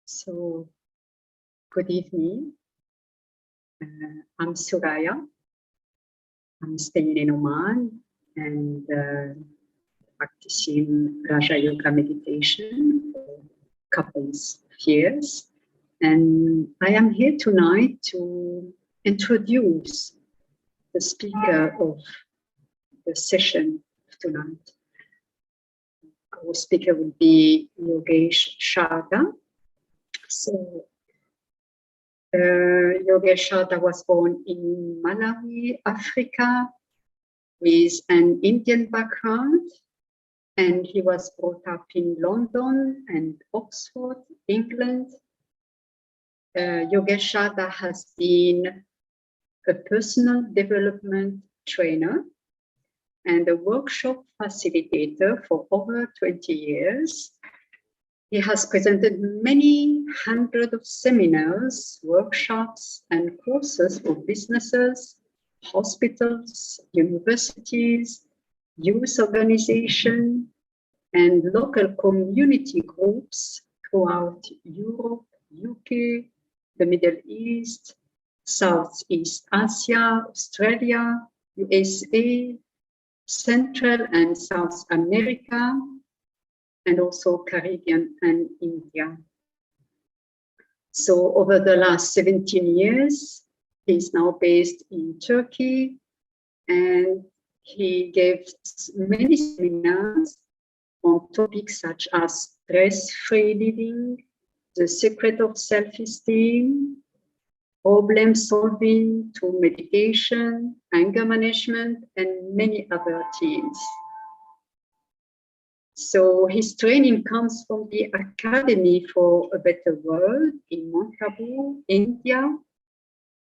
So, good evening. I'm Suraya. I'm staying in Oman and practicing Raja Yoga meditation for a couple of years. And I am here tonight to introduce the speaker of the session of tonight. Our speaker will be Yogesh Sharda. So, Yogesh Sharda was born in Malawi, Africa, with an Indian background, and he was brought up in London and Oxford, England. Yogesh Sharda has been a personal development trainer and a workshop facilitator for over 20 years. He has presented many hundreds of seminars, workshops, and courses for businesses, hospitals, universities, youth organizations, and local community groups throughout Europe, UK, the Middle East, Southeast Asia, Australia, USA, Central and South America, and also Caribbean and India. So over the last 17 years, he's now based in Turkey, and he gave many seminars on topics such as stress-free living, the secret of self-esteem, problem solving through meditation, anger management, and many other themes. So his training comes from the Academy for a Better World in Montabaur, India,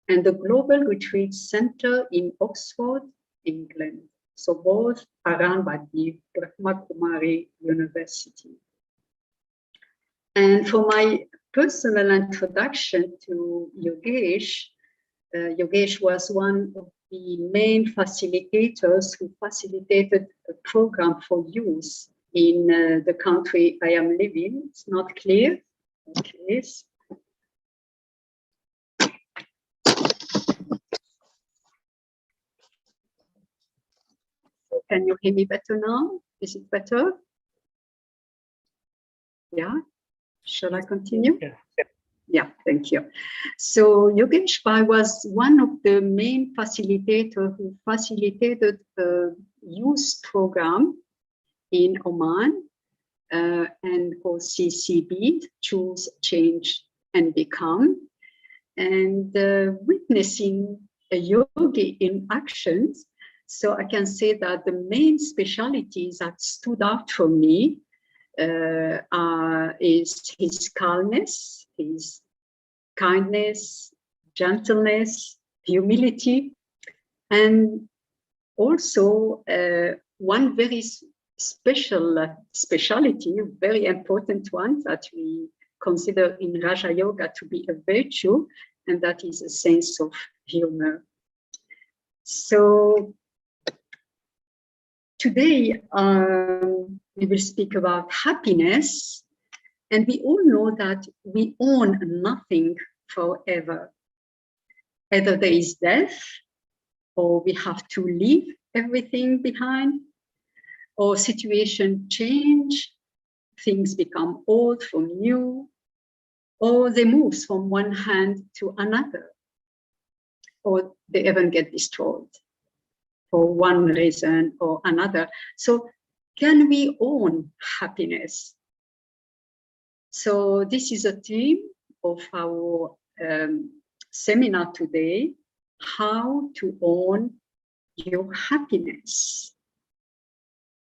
and the Global Retreat Center in Oxford, England. So both are run by the Brahma Kumari University. And for my personal introduction to Yogesh, Yogesh was one of the main facilitators who facilitated a program for youth in the country I am living. It's not clear. Okay. Can you hear me better now? Is it better? Yeah. Shall I continue? Yeah. Yeah, thank you. So Yogesh Bhai was one of the main facilitators who facilitated a youth program in Oman and called CCB, Choose, Change and Become. And witnessing a yogi in actions, so I can say that the main specialities that stood out for me is his calmness, his kindness, gentleness, humility, and also one very speciality, very important one that we consider in Raja Yoga to be a virtue, and that is a sense of humor. So today we will speak about happiness, and we all know that we own nothing forever. Either there is death, or we have to leave everything behind, or situation change, things become old from new, or they move from one hand to another, or they even get destroyed for one reason or another. So can we own happiness? So this is a theme of our seminar today, how to own your happiness.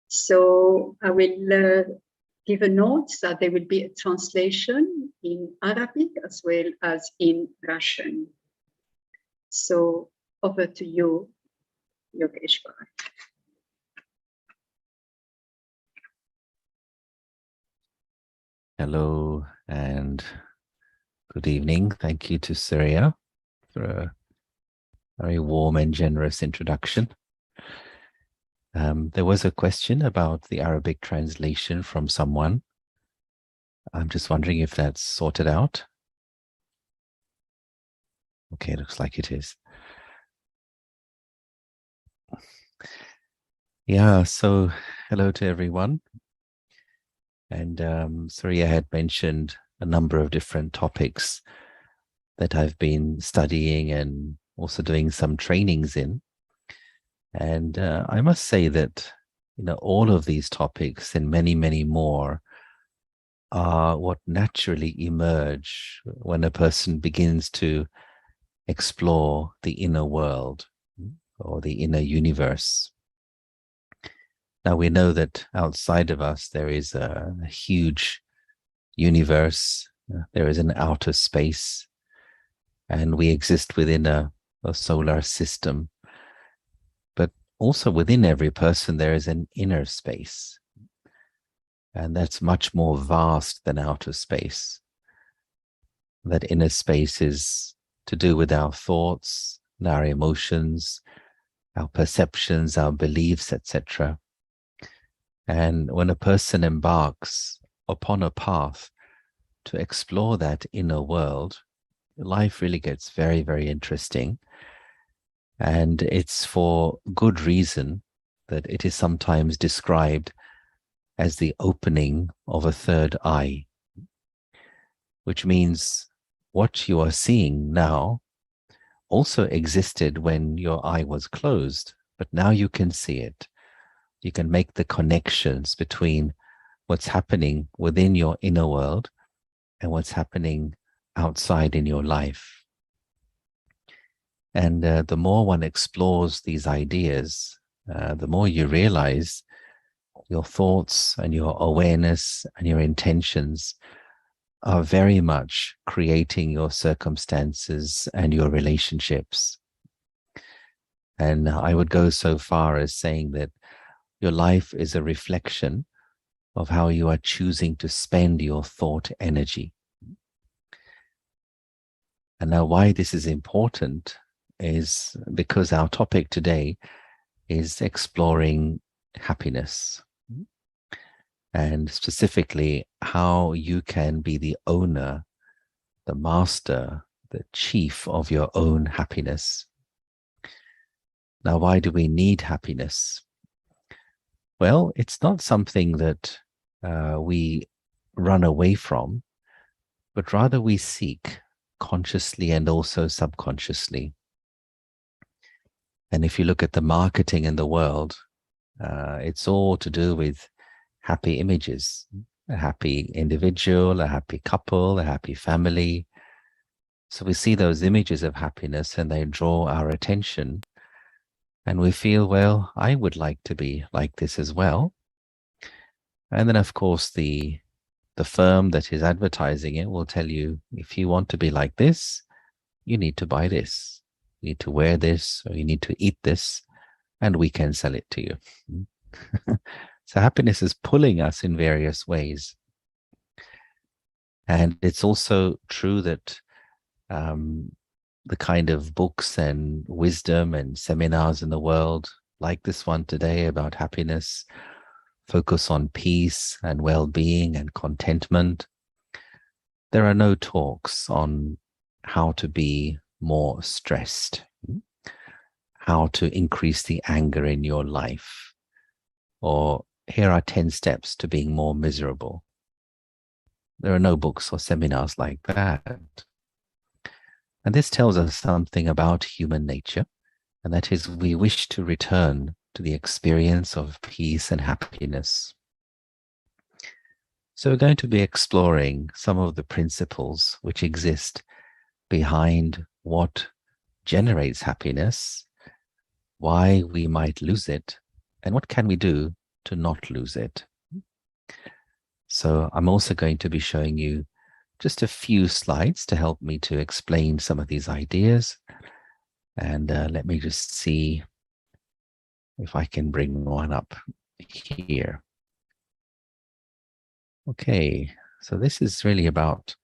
So I will give a note that there will be a translation in Arabic as well as in Russian. So over to you, Yogesh Bhai. Hello and good evening. Thank you to Surya for a very warm and generous introduction. There was a question about the Arabic translation from someone. I'm just wondering if that's sorted out. Okay, looks like it is. Yeah, so hello to everyone. And sorry, I had mentioned a number of different topics that I've been studying and also doing some trainings in. And I must say that, all of these topics and many, many more are what naturally emerge when a person begins to explore the inner world or the inner universe. Now we know that outside of us there is a huge universe, there is an outer space, and we exist within a solar system. But also within every person there is an inner space, and that's much more vast than outer space. That inner space is to do with our thoughts, our emotions, our perceptions, our beliefs, etc. And when a person embarks upon a path to explore that inner world, life really gets very, very interesting. And it's for good reason that it is sometimes described as the opening of a third eye, which means what you are seeing now also existed when your eye was closed, but now you can see it. You can make the connections between what's happening within your inner world and what's happening outside in your life. And the more one explores these ideas, the more you realize your thoughts and your awareness and your intentions are very much creating your circumstances and your relationships. And I would go so far as saying that your life is a reflection of how you are choosing to spend your thought energy. And now why this is important is because our topic today is exploring happiness, and specifically how you can be the owner, the master, the chief of your own happiness. Now, why do we need happiness? Well, it's not something that we run away from, but rather we seek consciously and also subconsciously. And if you look at the marketing in the world, it's all to do with happy images, a happy individual, a happy couple, a happy family. So we see those images of happiness and they draw our attention. And we feel, well, I would like to be like this as well. And then, of course, the firm that is advertising it will tell you, if you want to be like this, you need to buy this. You need to wear this, or you need to eat this, and we can sell it to you. So happiness is pulling us in various ways. And it's also true that the kind of books and wisdom and seminars in the world, like this one today about happiness, focus on peace and well-being and contentment. There are no talks on how to be more stressed, how to increase the anger in your life, or here are 10 steps to being more miserable. There are no books or seminars like that. And this tells us something about human nature, and that is we wish to return to the experience of peace and happiness. So we're going to be exploring some of the principles which exist behind what generates happiness, why we might lose it, and what can we do to not lose it. So I'm also going to be showing you just a few slides to help me to explain some of these ideas. And let me just see if I can bring one up here. Okay, so this is really about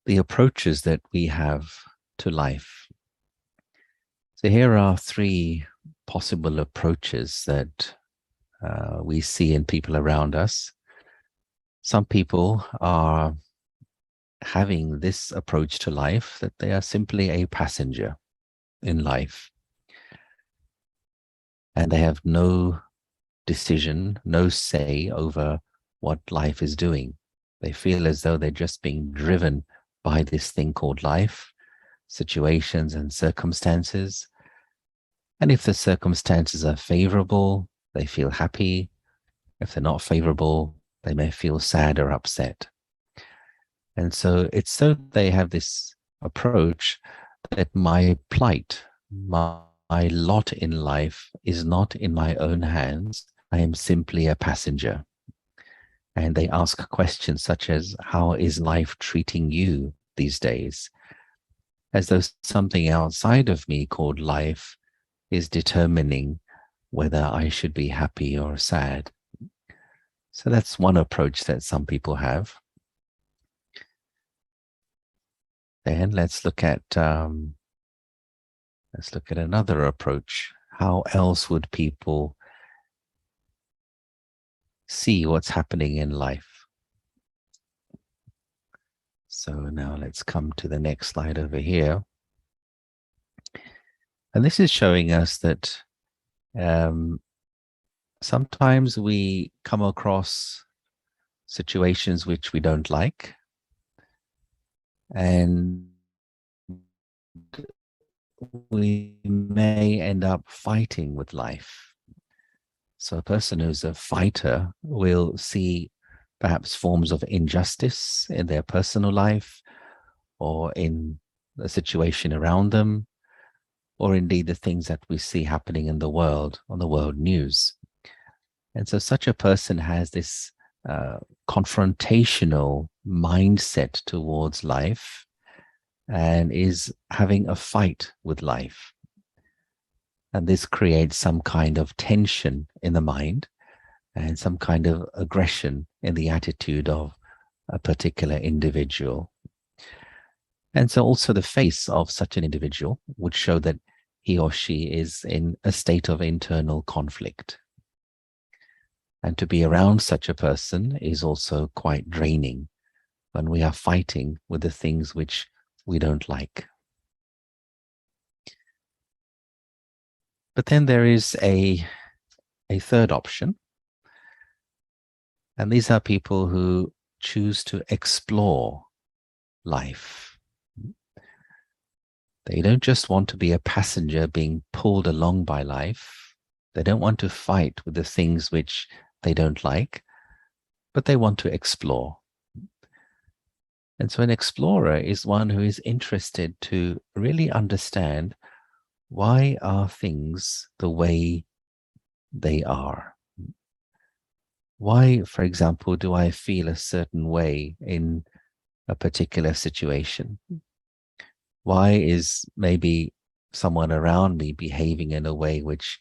the approaches that we have to life. So here are 3 possible approaches that we see in people around us. Some people are having this approach to life, that they are simply a passenger in life, and they have no decision, no say over what life is doing. They feel as though they're just being driven by this thing called life, situations and circumstances. And if the circumstances are favorable, they feel happy. If they're not favorable, they may feel sad or upset. And so it's so they have this approach that my plight, my lot in life is not in my own hands. I am simply a passenger. And they ask questions such as, how is life treating you these days? As though something outside of me called life is determining whether I should be happy or sad. So that's one approach that some people have. Then let's look at another approach. How else would people see what's happening in life? So now let's come to the next slide over here. And this is showing us that sometimes we come across situations which we don't like, and we may end up fighting with life. So a person who's a fighter will see perhaps forms of injustice in their personal life or in the situation around them, or indeed the things that we see happening in the world, on the world news. And so such a person has this confrontational mindset towards life and is having a fight with life. And this creates some kind of tension in the mind and some kind of aggression in the attitude of a particular individual. And so also the face of such an individual would show that he or she is in a state of internal conflict. And to be around such a person is also quite draining when we are fighting with the things which we don't like. But then there is a third option. And these are people who choose to explore life. They don't just want to be a passenger being pulled along by life. They don't want to fight with the things which they don't like, but they want to explore. And so an explorer is one who is interested to really understand, why are things the way they are? Why, for example, do I feel a certain way in a particular situation? Why is maybe someone around me behaving in a way which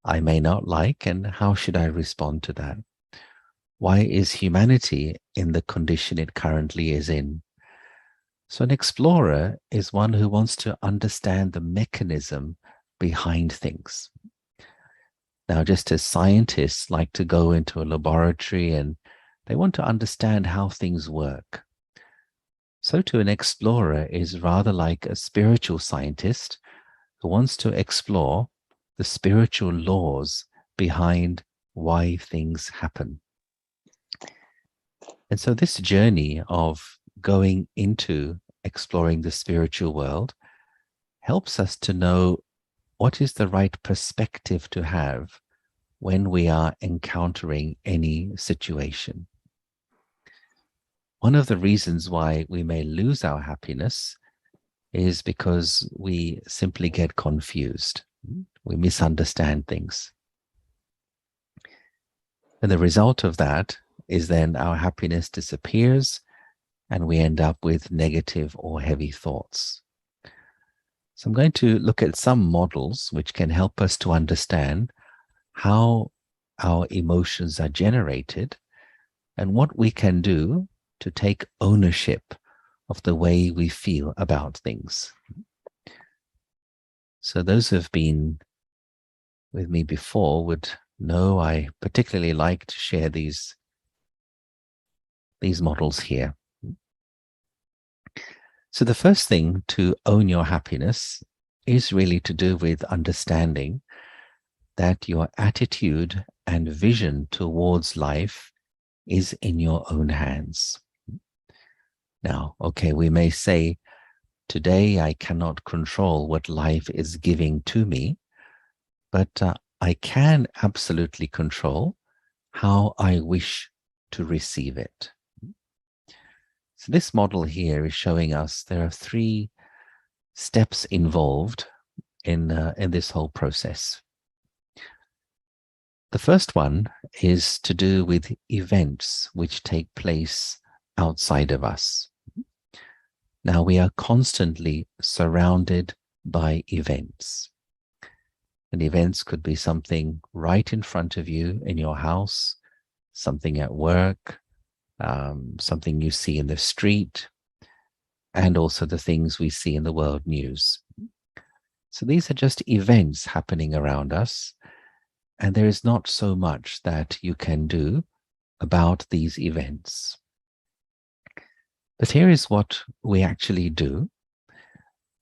I may not like, and how should I respond to that? Why is humanity in the condition it currently is in? So an explorer is one who wants to understand the mechanism behind things. Now, just as scientists like to go into a laboratory and they want to understand how things work, so too an explorer is rather like a spiritual scientist who wants to explore the spiritual laws behind why things happen. And so this journey of going into exploring the spiritual world helps us to know what is the right perspective to have when we are encountering any situation. One of the reasons why we may lose our happiness is because we simply get confused. We misunderstand things. And the result of that is then our happiness disappears and we end up with negative or heavy thoughts. So I'm going to look at some models which can help us to understand how our emotions are generated and what we can do to take ownership of the way we feel about things. So those who have been with me before would know I particularly like to share these these models here. So the first thing to own your happiness is really to do with understanding that your attitude and vision towards life is in your own hands. Now, okay, we may say, today I cannot control what life is giving to me, but I can absolutely control how I wish to receive it. So this model here is showing us there are 3 steps involved in this whole process. The first one is to do with events which take place outside of us. Now, we are constantly surrounded by events. And events could be something right in front of you in your house, something at work, something you see in the street, and also the things we see in the world news. So these are just events happening around us, and there is not so much that you can do about these events. But here is what we actually do.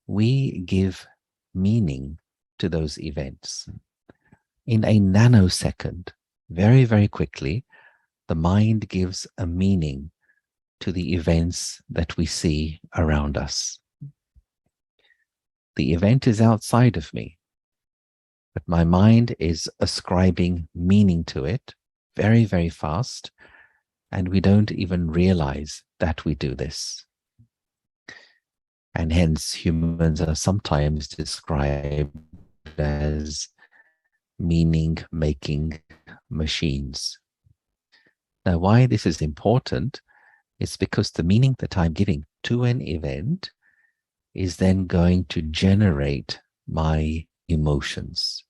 We give meaning to those events. In a nanosecond, very, very quickly, the mind gives a meaning to the events that we see around us. The event is outside of me, but my mind is ascribing meaning to it very, very fast, and we don't even realize that we do this. And hence, humans are sometimes described as meaning-making machines. Now, why this is important is because the meaning that I'm giving to an event is then going to generate my emotions.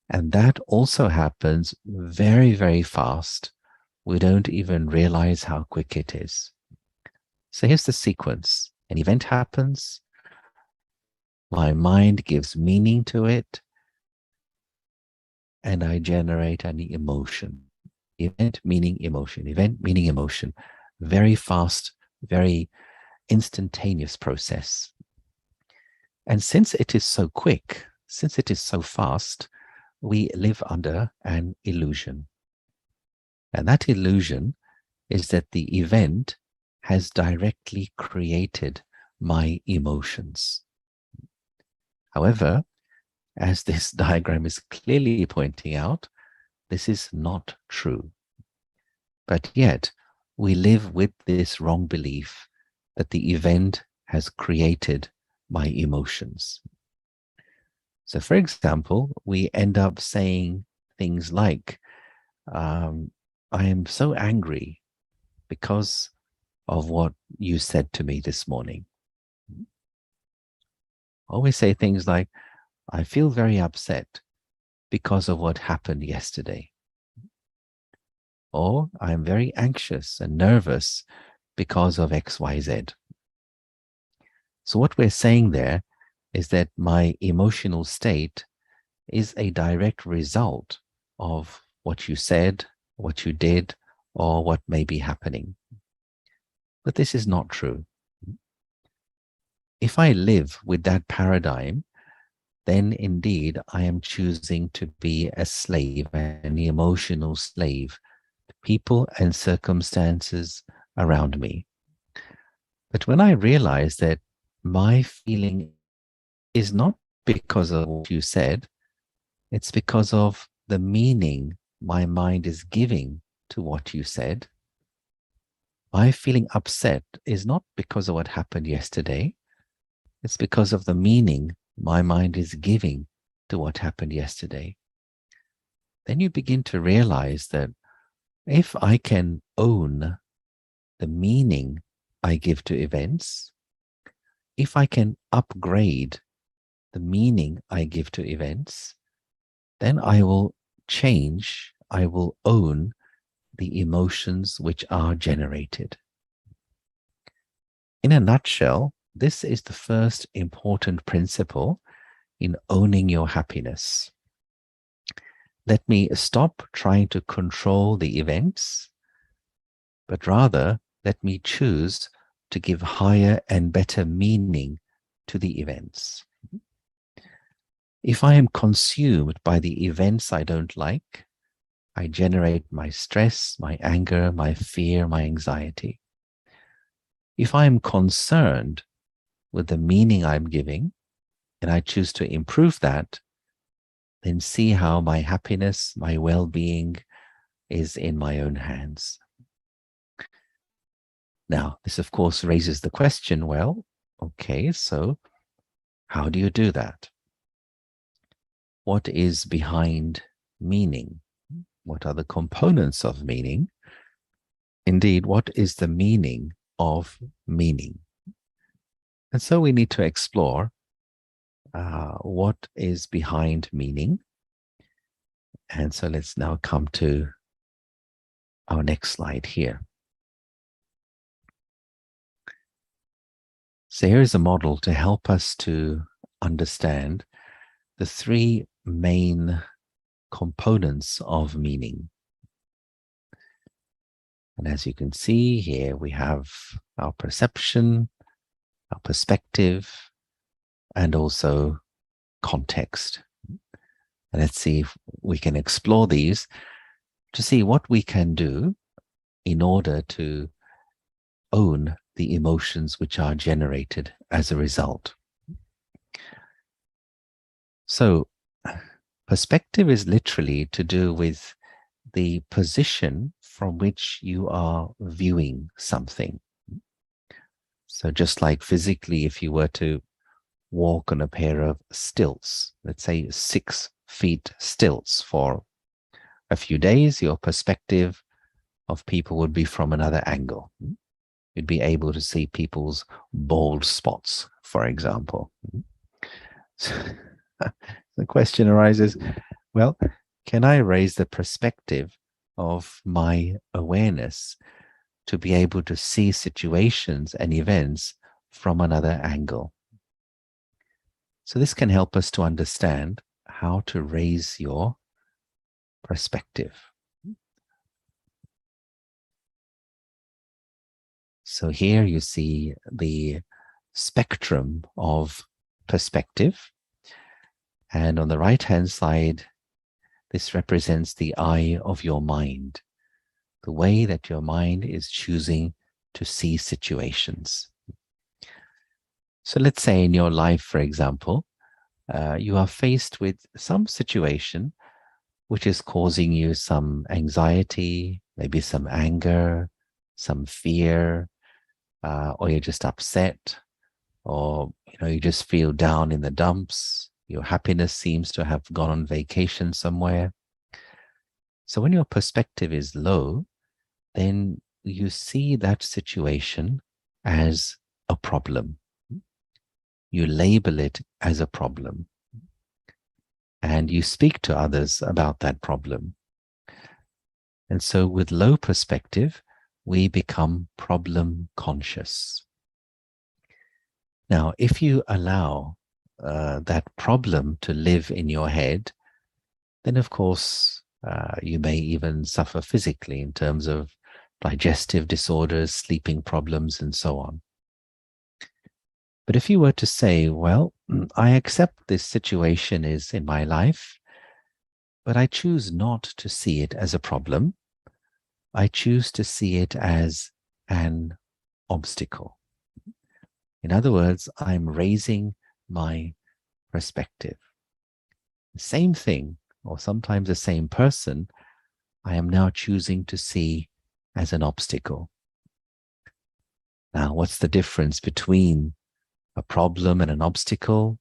And that also happens very, very fast. We don't even realize how quick it is. So here's the sequence. An event happens, my mind gives meaning to it, and I generate an emotion. Event meaning emotion, event meaning emotion. Very fast, very instantaneous process. And since it is so quick, since it is so fast, we live under an illusion. And that illusion is that the event has directly created my emotions. However, as this diagram is clearly pointing out, this is not true. But yet, we live with this wrong belief that the event has created my emotions. So, for example, we end up saying things like, I am so angry because of what you said to me this morning. Always say things like, I feel very upset because of what happened yesterday. Or I am very anxious and nervous because of XYZ. So what we're saying there is that my emotional state is a direct result of what you said, what you did, or what may be happening. But this is not true. If I live with that paradigm, then indeed I am choosing to be a slave, an emotional slave, to people and circumstances around me. But when I realize that my feeling is not because of what you said, it's because of the meaning my mind is giving to what you said. My feeling upset is not because of what happened yesterday. It's because of the meaning my mind is giving to what happened yesterday. Then you begin to realize that if I can own the meaning I give to events, if I can upgrade the meaning I give to events, then I will change, I will own the emotions which are generated. In a nutshell, this is the first important principle in owning your happiness. Let me stop trying to control the events but rather let me choose to give higher and better meaning to the events. If I am consumed by the events I don't like, I generate my stress, my anger, my fear, my anxiety. If I am concerned with the meaning I'm giving, and I choose to improve that, then see how my happiness, my well-being is in my own hands. Now, this of course raises the question, well, okay, so how do you do that? What is behind meaning? What are the components of meaning? Indeed, what is the meaning of meaning? And so we need to explore what is behind meaning. And so let's now come to our next slide here. So here is a model to help us to understand the three main components of meaning. And as you can see here, we have our perception, our perspective, and also context. And let's see if we can explore these to see what we can do in order to own the emotions which are generated as a result. So, perspective is literally to do with the position from which you are viewing something. So just like physically, if you were to walk on a pair of stilts, let's say 6 feet stilts for a few days, your perspective of people would be from another angle. You'd be able to see people's bald spots, for example. So the question arises, well, can I raise the perspective of my awareness to be able to see situations and events from another angle? So this can help us to understand how to raise your perspective. So here you see the spectrum of perspective. And on the right-hand side, this represents the eye of your mind, the way that your mind is choosing to see situations. So let's say in your life, for example, you are faced with some situation which is causing you some anxiety, maybe some anger, some fear, or you're just upset, or you just feel down in the dumps. Your happiness seems to have gone on vacation somewhere. So when your perspective is low, then you see that situation as a problem. You label it as a problem. And you speak to others about that problem. And so with low perspective, we become problem conscious. Now, if you allow that problem to live in your head, then of course you may even suffer physically in terms of digestive disorders, sleeping problems, and so on. But if you were to say, well, I accept this situation is in my life, but I choose not to see it as a problem. I choose to see it as an obstacle. In other words, I'm raising my perspective. The same thing, or sometimes the same person, I am now choosing to see as an obstacle. Now, what's the difference between a problem and an obstacle?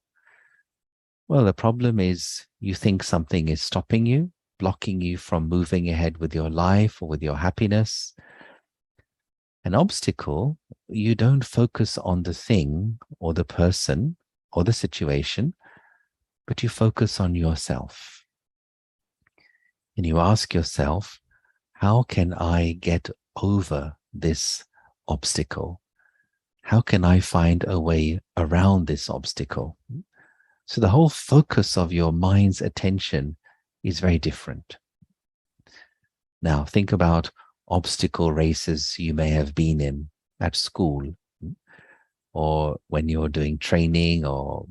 Well, the problem is you think something is stopping you, blocking you from moving ahead with your life or with your happiness. An obstacle, you don't focus on the thing or the person or the situation, but you focus on yourself. And you ask yourself, how can I get over this obstacle? How can I find a way around this obstacle? So the whole focus of your mind's attention is very different. Now think about obstacle races you may have been in at school, or when you're doing training or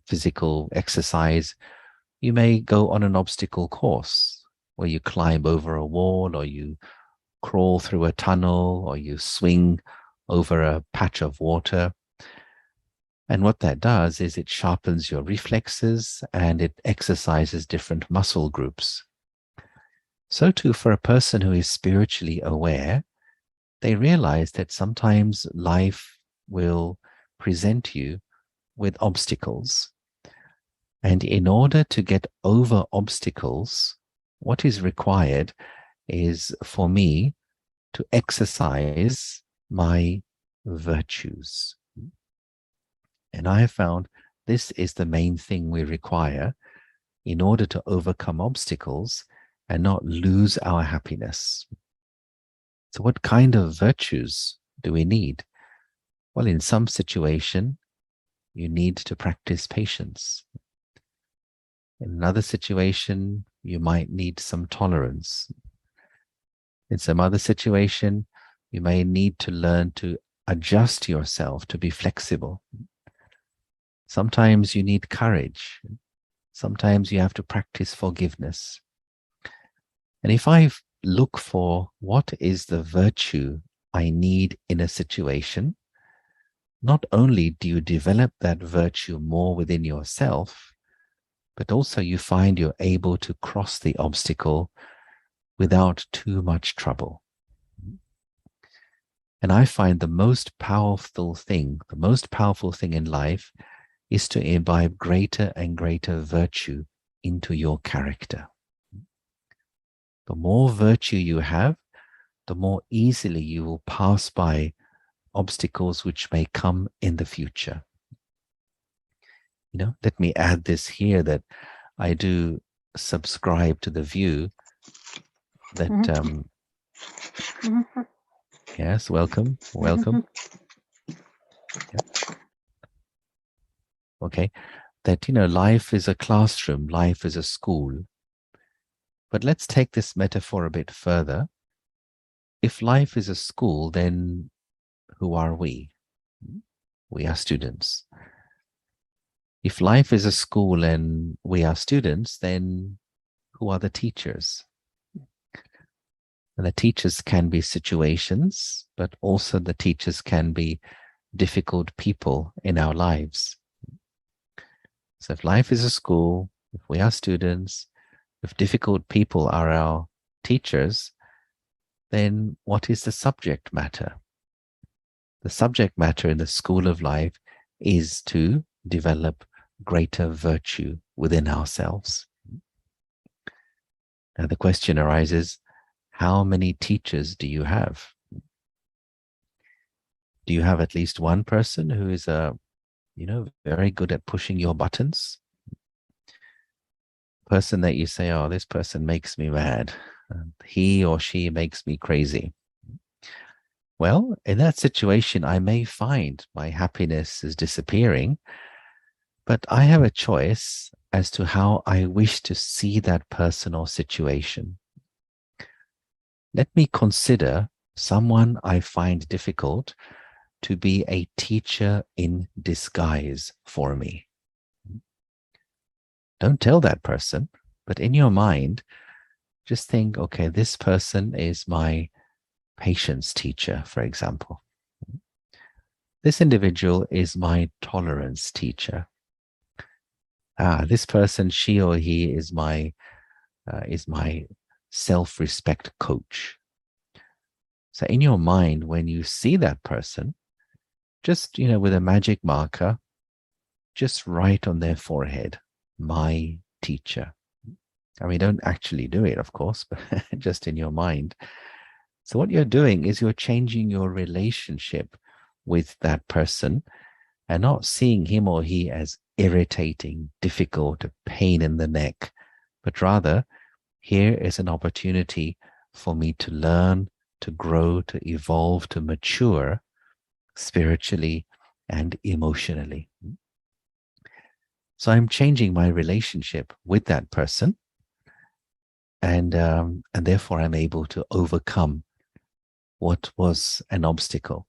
physical exercise. You may go on an obstacle course where you climb over a wall, or you crawl through a tunnel, or you swing over a patch of water. And what that does is it sharpens your reflexes and it exercises different muscle groups. So too, for a person who is spiritually aware, they realize that sometimes life will present you with obstacles. And in order to get over obstacles, what is required is for me to exercise my virtues. And I have found this is the main thing we require in order to overcome obstacles and not lose our happiness. So what kind of virtues do we need? Well, in some situation, you need to practice patience. In another situation, you might need some tolerance. In some other situation, you may need to learn to adjust yourself to be flexible. Sometimes you need courage. Sometimes you have to practice forgiveness. And if I look for what is the virtue I need in a situation, not only do you develop that virtue more within yourself, but also you find you're able to cross the obstacle without too much trouble. And I find the most powerful thing in life is to imbibe greater and greater virtue into your character. The more virtue you have, the more easily you will pass by obstacles which may come in the future. Let me add this here, that I do subscribe to the view that, yes, welcome. Yeah. Okay, that, life is a classroom, life is a school. But let's take this metaphor a bit further. If life is a school, then who are we? We are students. If life is a school and we are students, then who are the teachers? And the teachers can be situations, but also the teachers can be difficult people in our lives. So if life is a school, if we are students, if difficult people are our teachers, then what is the subject matter? The subject matter in the school of life is to develop greater virtue within ourselves. Now the question arises, how many teachers do you have? Do you have at least one person who is very good at pushing your buttons? Person that you say, oh, this person makes me mad. He or she makes me crazy. Well, in that situation, I may find my happiness is disappearing, but I have a choice as to how I wish to see that person or situation. Let me consider someone I find difficult to be a teacher in disguise for me. Don't tell that person, but in your mind, just think, okay, this person is my patience teacher, for example. This individual is my tolerance teacher. This person, she or he, is my self-respect coach. So in your mind, when you see that person, just, with a magic marker, just write on their forehead, my teacher. I mean, don't actually do it, of course, but just in your mind. So what you're doing is you're changing your relationship with that person and not seeing him or he as irritating, difficult, a pain in the neck, but rather, here is an opportunity for me to learn, to grow, to evolve, to mature spiritually and emotionally. So I'm changing my relationship with that person. and therefore I'm able to overcome what was an obstacle.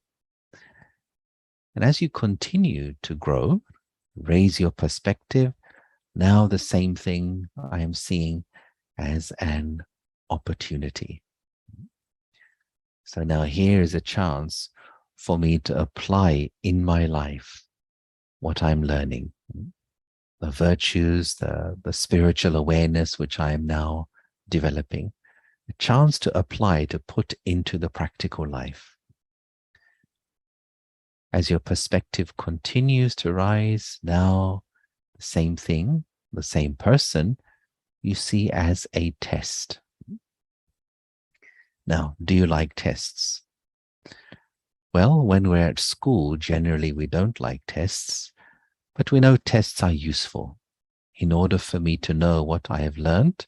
And as you continue to grow, raise your perspective, now the same thing I am seeing as an opportunity. So now here is a chance for me to apply in my life what I'm learning, the virtues, the spiritual awareness which I am now developing, a chance to apply, to put into the practical life. As your perspective continues to rise, now the same thing, the same person, you see as a test. Now, do you like tests? Well, when we're at school, generally we don't like tests, but we know tests are useful in order for me to know what I have learned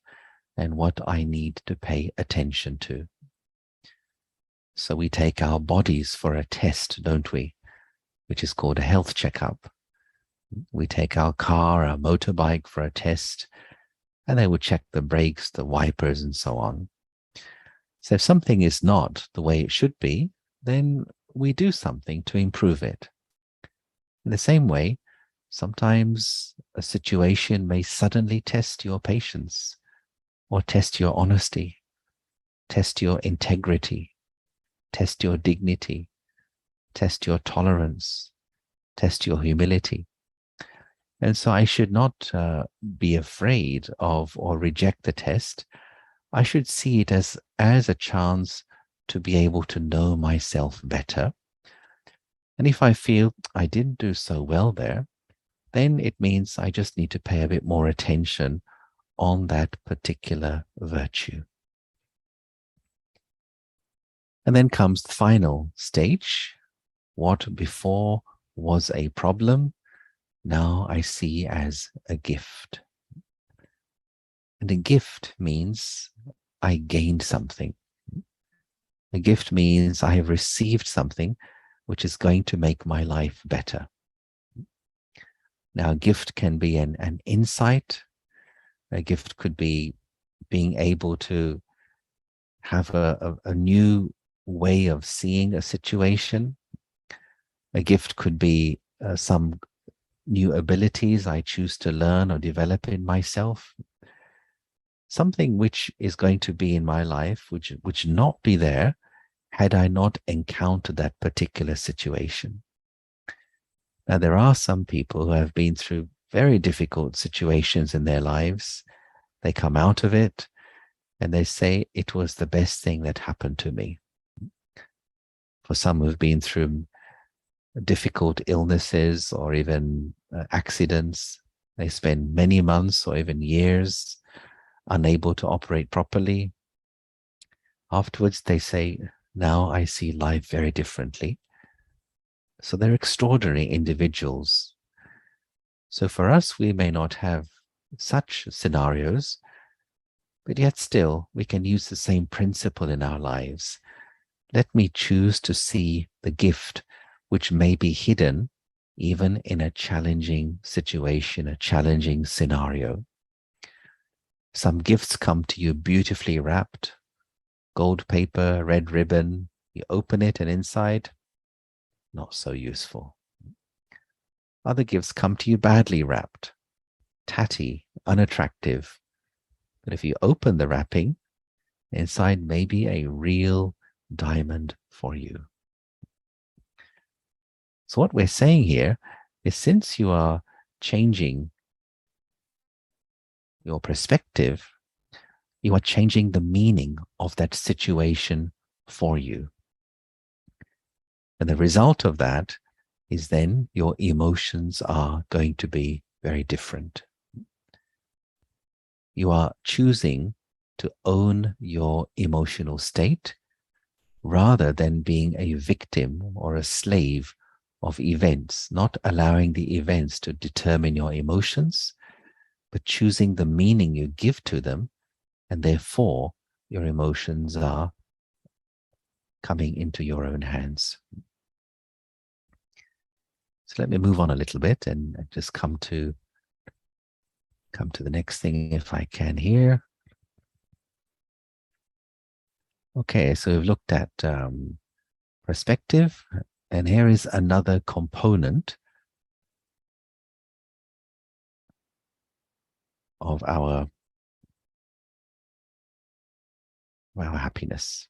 and what I need to pay attention to. So we take our bodies for a test, don't we? Which is called a health checkup. We take our car, our motorbike for a test, and they will check the brakes, the wipers, and so on. So if something is not the way it should be, then we do something to improve it. In the same way, sometimes a situation may suddenly test your patience, or test your honesty, test your integrity, test your dignity, test your tolerance, test your humility. And so I should not be afraid of or reject the test. I should see it as a chance to be able to know myself better. And if I feel I didn't do so well there, then it means I just need to pay a bit more attention on that particular virtue. And then comes the final stage. What before was a problem, now I see as a gift. And a gift means I gained something. A gift means I have received something which is going to make my life better. Now, a gift can be an insight. A gift could be being able to have a new way of seeing a situation. A gift could be some new abilities I choose to learn or develop in myself. Something which is going to be in my life, which not be there had I not encountered that particular situation. Now, there are some people who have been through very difficult situations in their lives. They come out of it and they say, it was the best thing that happened to me. For some who've been through difficult illnesses or even accidents, they spend many months or even years unable to operate properly. Afterwards, they say, now I see life very differently. So they're extraordinary individuals. So for us, we may not have such scenarios, but yet still we can use the same principle in our lives. Let me choose to see the gift which may be hidden even in a challenging situation, a challenging scenario. Some gifts come to you beautifully wrapped, gold paper, red ribbon. You open it and inside, not so useful. Other gifts come to you badly wrapped, tatty, unattractive. But if you open the wrapping, inside may be a real diamond for you. So what we're saying here is, since you are changing your perspective, you are changing the meaning of that situation for you. And the result of that is then your emotions are going to be very different. You are choosing to own your emotional state rather than being a victim or a slave of events, not allowing the events to determine your emotions, but choosing the meaning you give to them, and therefore your emotions are coming into your own hands. So let me move on a little bit and just come to the next thing if I can here. Okay, so we've looked at perspective, and here is another component of our happiness.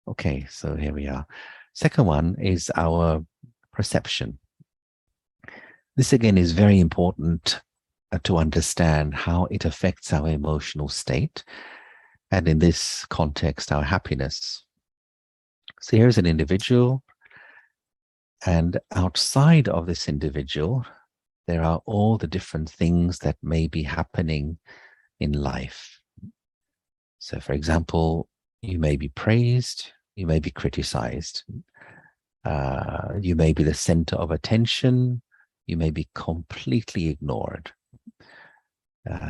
Okay, so here we are. Second one is our perception. This again is very important to understand how it affects our emotional state, and in this context, our happiness. So here's an individual, and outside of this individual, there are all the different things that may be happening in life. So for example, you may be praised, you may be criticized, you may be the center of attention, you may be completely ignored.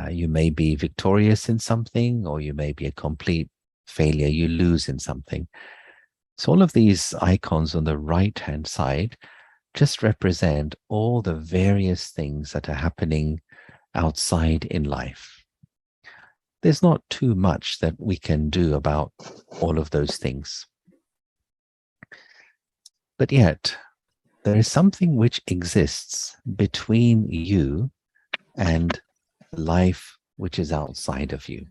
You may be victorious in something, or you may be a complete failure, you lose in something. So all of these icons on the right-hand side just represent all the various things that are happening outside in life. There's not too much that we can do about all of those things. But yet, there is something which exists between you and life which is outside of you.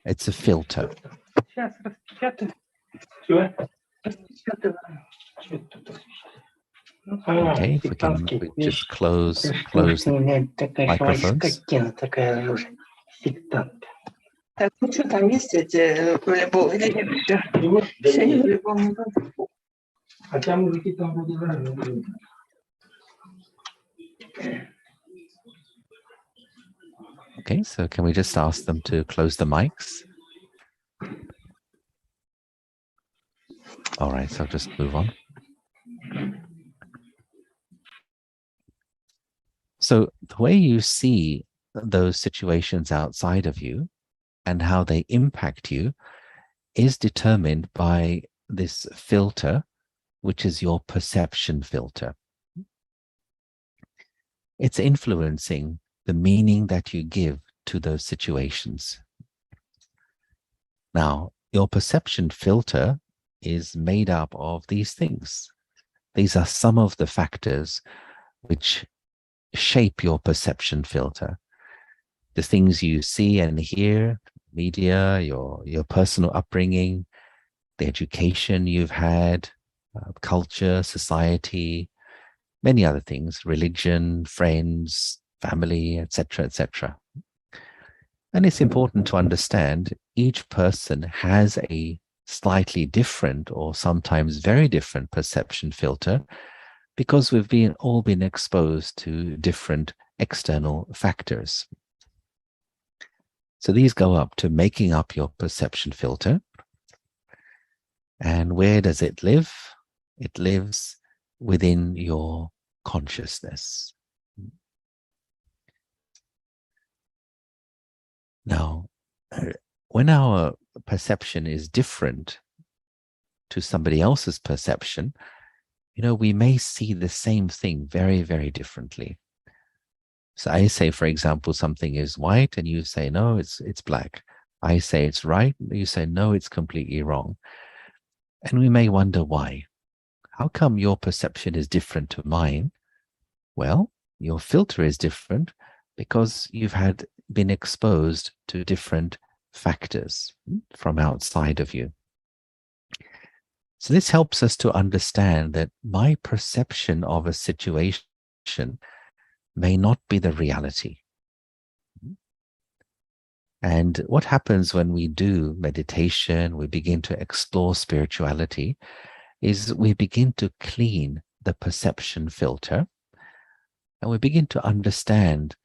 It's a filter. Okay, if we can just close the microphones. Okay, so can we just ask them to close the mics? All right, so I'll just move on. So the way you see those situations outside of you and how they impact you is determined by this filter, which is your perception filter. It's influencing the meaning that you give to those situations. Now, your perception filter is made up of these things. These are some of the factors which shape your perception filter. The things you see and hear, media, your personal upbringing, the education you've had, culture, society, many other things, religion, friends, family, etc., etc. And it's important to understand each person has a slightly different or sometimes very different perception filter, because we've all been exposed to different external factors. So these go up to making up your perception filter. And where does it live? It lives within your consciousness. Now, when our perception is different to somebody else's perception, we may see the same thing very, very differently. So I say, for example, something is white, and you say, no, it's black. I say it's right, you say, no, it's completely wrong. And we may wonder why. How come your perception is different to mine? Well, your filter is different because you've been exposed to different factors from outside of you. So this helps us to understand that my perception of a situation may not be the reality. And what happens when we do meditation, we begin to explore spirituality, is we begin to clean the perception filter, and we begin to understand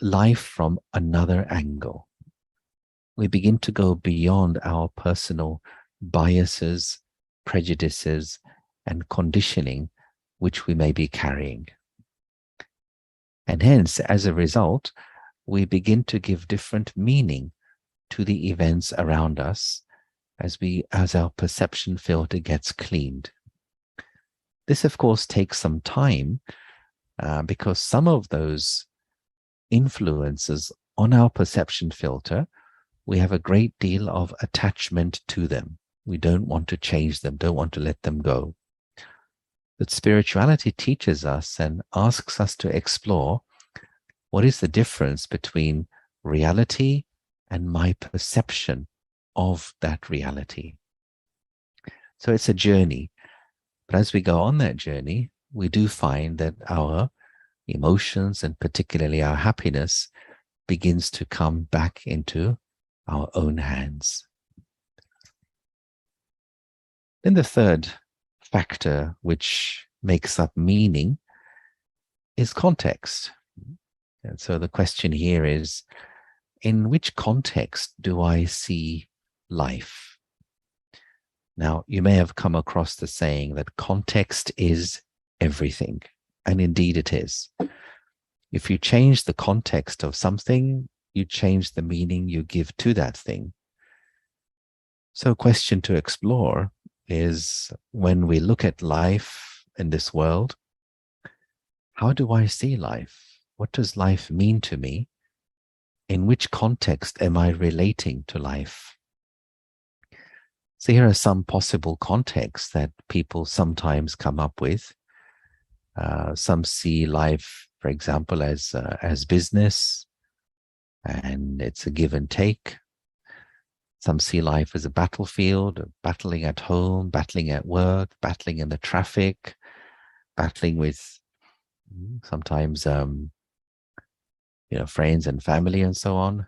life from another angle. We begin to go beyond our personal biases, prejudices, and conditioning which we may be carrying. And hence, as a result, we begin to give different meaning to the events around us as our perception filter gets cleaned. This, of course, takes some time because some of those influences on our perception filter, we have a great deal of attachment to them. We don't want to change them, don't want to let them go. But spirituality teaches us and asks us to explore what is the difference between reality and my perception of that reality. So it's a journey. But as we go on that journey, we do find that our emotions, and particularly our happiness, begins to come back into our own hands. Then the third factor which makes up meaning is context. And so the question here is, in which context do I see life? Now, you may have come across the saying that context is everything, and indeed it is. If you change the context of something, you change the meaning you give to that thing. So a question to explore is, when we look at life in this world, how do I see life? What does life mean to me? In which context am I relating to life? So here are some possible contexts that people sometimes come up with. Some see life, for example, as business, and it's a give and take. Some see life as a battlefield, battling at home, battling at work, battling in the traffic, battling with sometimes friends and family and so on.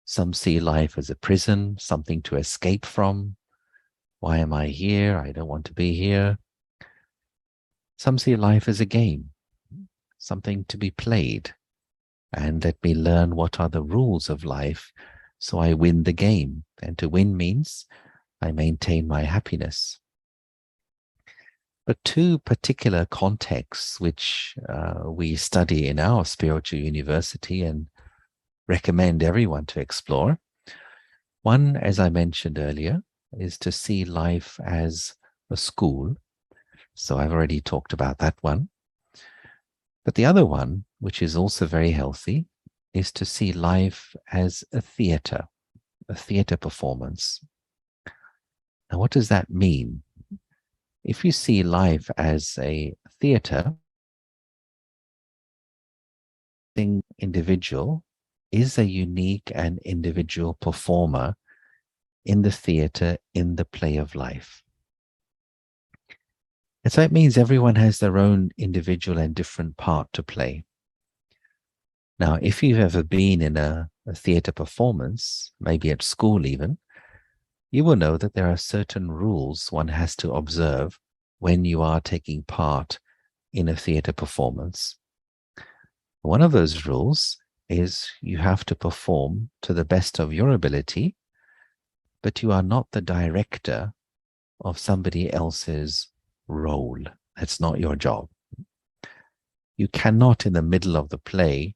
Some see life as a prison, something to escape from. Why am I here? I don't want to be here. Some see life as a game, something to be played. And let me learn what are the rules of life so I win the game. And to win means I maintain my happiness. But two particular contexts which we study in our spiritual university and recommend everyone to explore. One, as I mentioned earlier, is to see life as a school. So I've already talked about that one. But the other one, which is also very healthy, is to see life as a theater performance. Now, what does that mean? If you see life as a theater, the individual is a unique and individual performer in the theater, in the play of life. And so it means everyone has their own individual and different part to play. Now, if you've ever been in a theater performance, maybe at school even, you will know that there are certain rules one has to observe when you are taking part in a theater performance. One of those rules is you have to perform to the best of your ability, but you are not the director of somebody else's role. That's not your job. You cannot, in the middle of the play,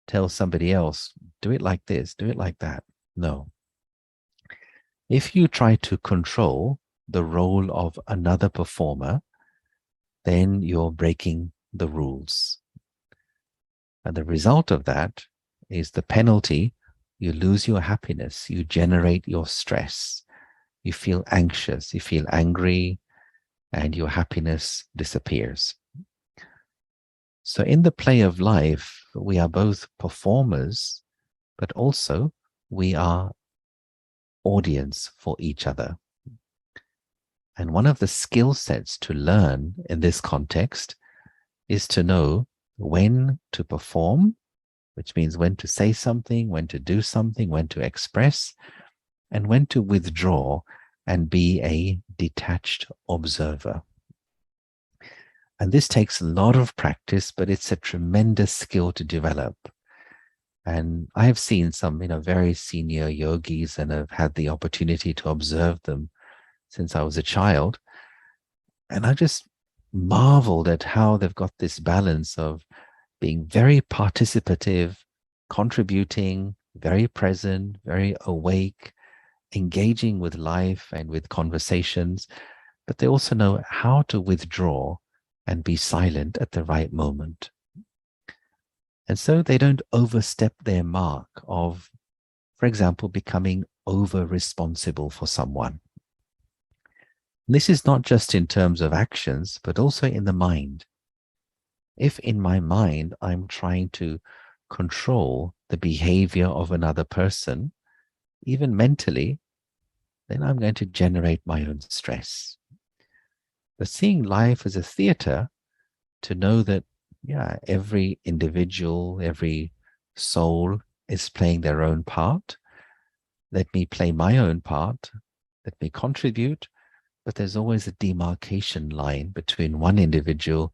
tell somebody else, do it like this, do it like that. No. If you try to control the role of another performer, then you're breaking the rules. And the result of that is the penalty. You lose your happiness, you generate your stress, you feel anxious, you feel angry, and your happiness disappears. So in the play of life, we are both performers, but also we are audience for each other. And one of the skill sets to learn in this context is to know when to perform, which means when to say something, when to do something, when to express, and when to withdraw and be a detached observer. And this takes a lot of practice, but it's a tremendous skill to develop. And I have seen some, very senior yogis and have had the opportunity to observe them since I was a child. And I just marveled at how they've got this balance of being very participative, contributing, very present, very awake, engaging with life and with conversations, but they also know how to withdraw and be silent at the right moment. And so they don't overstep their mark of, for example, becoming over responsible for someone. This is not just in terms of actions, but also in the mind. If in my mind I'm trying to control the behavior of another person, even mentally, then I'm going to generate my own stress. But seeing life as a theater, to know that, yeah, every individual, every soul is playing their own part. Let me play my own part. Let me contribute. But there's always a demarcation line between one individual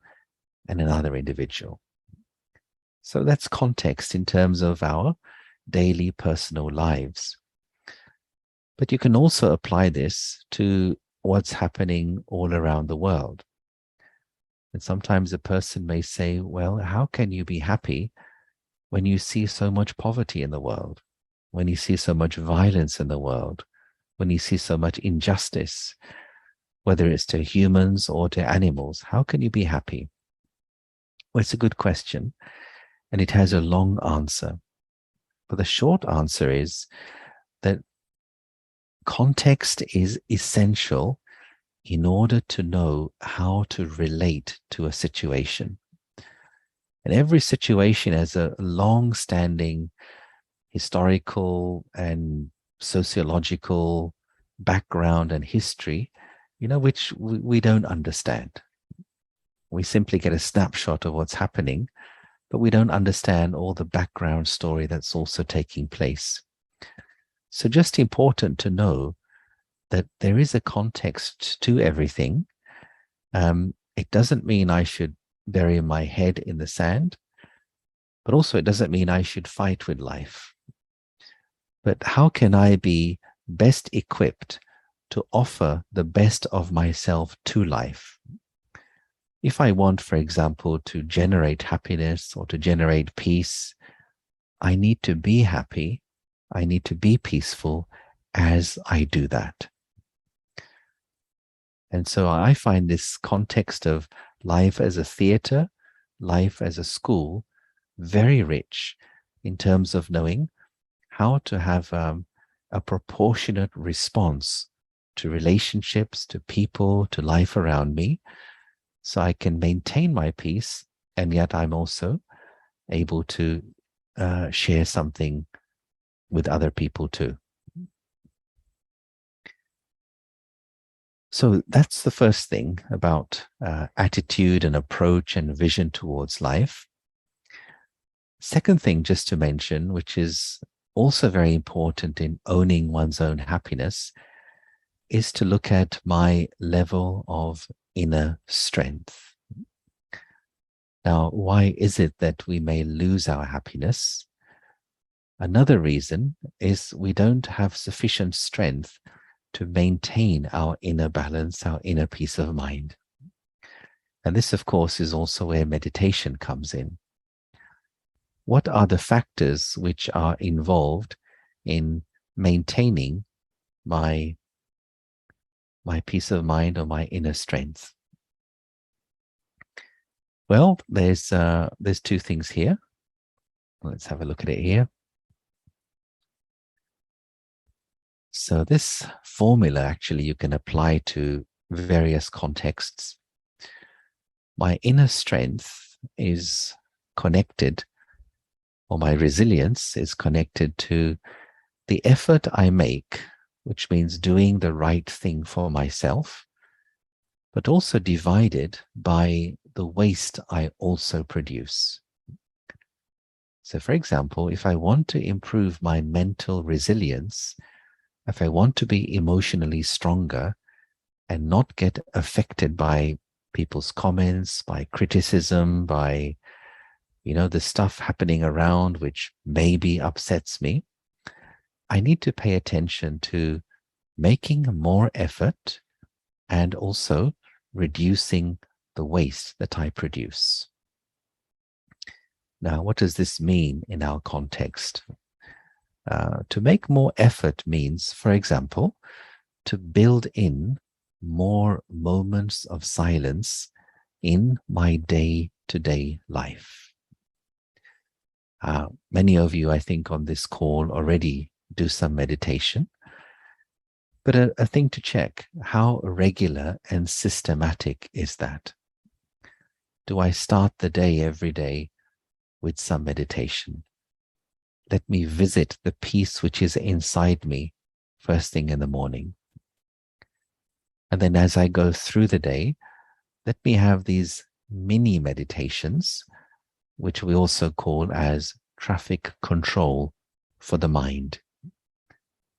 and another individual. So that's context in terms of our daily personal lives. But you can also apply this to what's happening all around the world. And sometimes a person may say, well, how can you be happy when you see so much poverty in the world, when you see so much violence in the world, when you see so much injustice, whether it's to humans or to animals? How can you be happy? Well, it's a good question, and it has a long answer. But the short answer is that context is essential in order to know how to relate to a situation. And every situation has a long-standing historical and sociological background and history, which we don't understand. We simply get a snapshot of what's happening, but we don't understand all the background story that's also taking place. So just important to know that there is a context to everything. It doesn't mean I should bury my head in the sand, but also it doesn't mean I should fight with life. But how can I be best equipped to offer the best of myself to life? If I want, for example, to generate happiness or to generate peace, I need to be happy, I need to be peaceful as I do that. And so I find this context of life as a theater, life as a school, very rich in terms of knowing how to have a proportionate response to relationships, to people, to life around me, so I can maintain my peace, and yet I'm also able to share something with other people too. So that's the first thing about attitude and approach and vision towards life. Second thing just to mention, which is also very important in owning one's own happiness, is to look at my level of inner strength. Now, why is it that we may lose our happiness? Another reason is we don't have sufficient strength to maintain our inner balance, our inner peace of mind. And this, of course, is also where meditation comes in. What are the factors which are involved in maintaining my peace of mind or my inner strength? Well, there's two things here. Let's have a look at it here. So this formula, actually, you can apply to various contexts. My inner strength is connected, or my resilience is connected to the effort I make, which means doing the right thing for myself, but also divided by the waste I also produce. So, for example, if I want to improve my mental resilience, if I want to be emotionally stronger and not get affected by people's comments, by criticism, by, the stuff happening around which maybe upsets me, I need to pay attention to making more effort and also reducing the waste that I produce. Now, what does this mean in our context? To make more effort means, for example, to build in more moments of silence in my day-to-day life. Many of you, I think, on this call already do some meditation. But a thing to check, how regular and systematic is that? Do I start the day every day with some meditation? Let me visit the peace which is inside me first thing in the morning. And then as I go through the day, let me have these mini meditations, which we also call as traffic control for the mind.